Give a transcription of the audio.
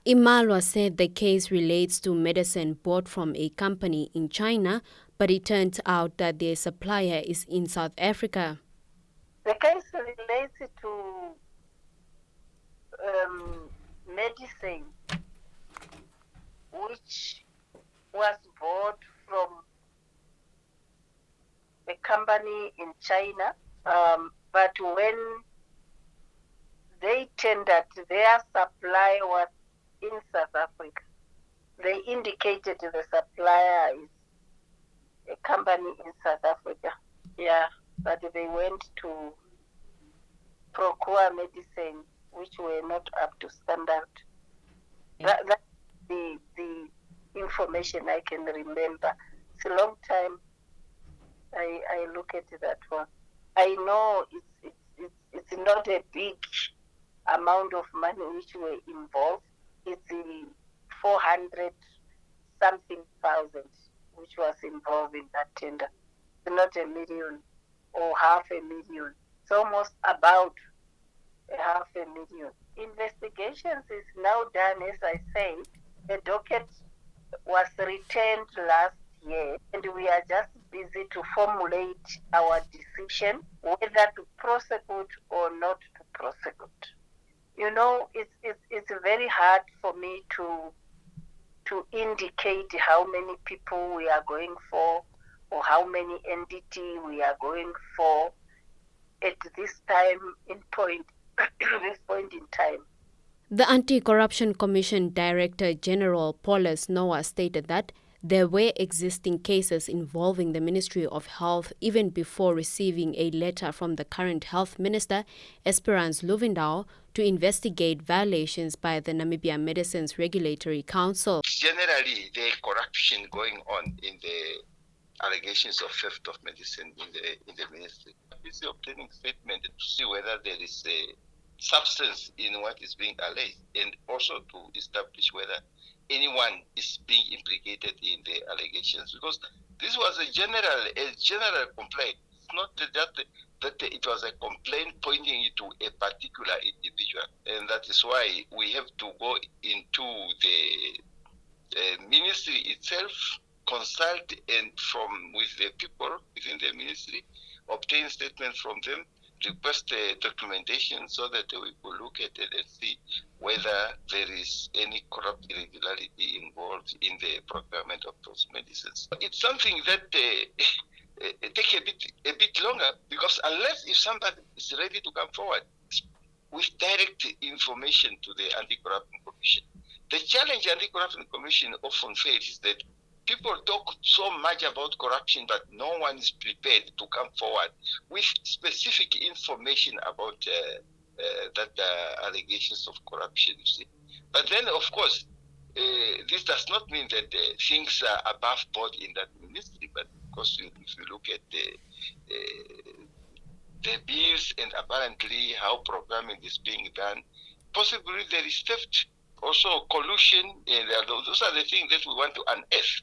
Imalwa said the case relates to medicine bought from a company in China, but it turned out that their supplier is in South Africa. The case relates to medicine which was bought from a company in China, but when they tendered, their supply was in South Africa. They indicated the supplier is a company in South Africa. Yeah, but they went to procure medicine which were not up to standard. That's the information I can remember. It's a long time I look at that one. I know it's not a big amount of money which were involved. It's 400 something thousand which was involved in that tender. It's not $1 million or $500,000. It's almost about $500,000. Investigations is now done, as I say. The docket was returned last year, and we are just busy to formulate our decision whether to prosecute or not to prosecute. You know, it's very hard for me to indicate how many people we are going for or how many entity we are going for at this time in point this point in time. The Anti-Corruption Commission Director General Paulus Noa stated that there were existing cases involving the Ministry of Health even before receiving a letter from the current Health Minister, Esperance Luvindao, to investigate violations by the Namibian Medicines Regulatory Council. Generally, there is corruption going on in the allegations of theft of medicine in the ministry. Busy obtaining statement to see whether there is a substance in what is being alleged, and also to establish whether anyone is being implicated in the allegations, because this was a general complaint. It's not that it was a complaint pointing to a particular individual, and that is why we have to go into the ministry itself, consult with the people within the ministry, obtain statements from them, request documentation so that we will look at it and see whether there is any corrupt irregularity involved in the procurement of those medicines. It's something that take a bit longer, because unless if somebody is ready to come forward with direct information to the Anti-Corruption Commission. The challenge Anti-Corruption Commission often fails is that people talk so much about corruption, but no one is prepared to come forward with specific information about that allegations of corruption, you see. But then, of course, this does not mean that things are above board in that ministry, but of course, if you look at the bills and apparently how programming is being done, possibly there is theft, also collusion, and those are the things that we want to unearth.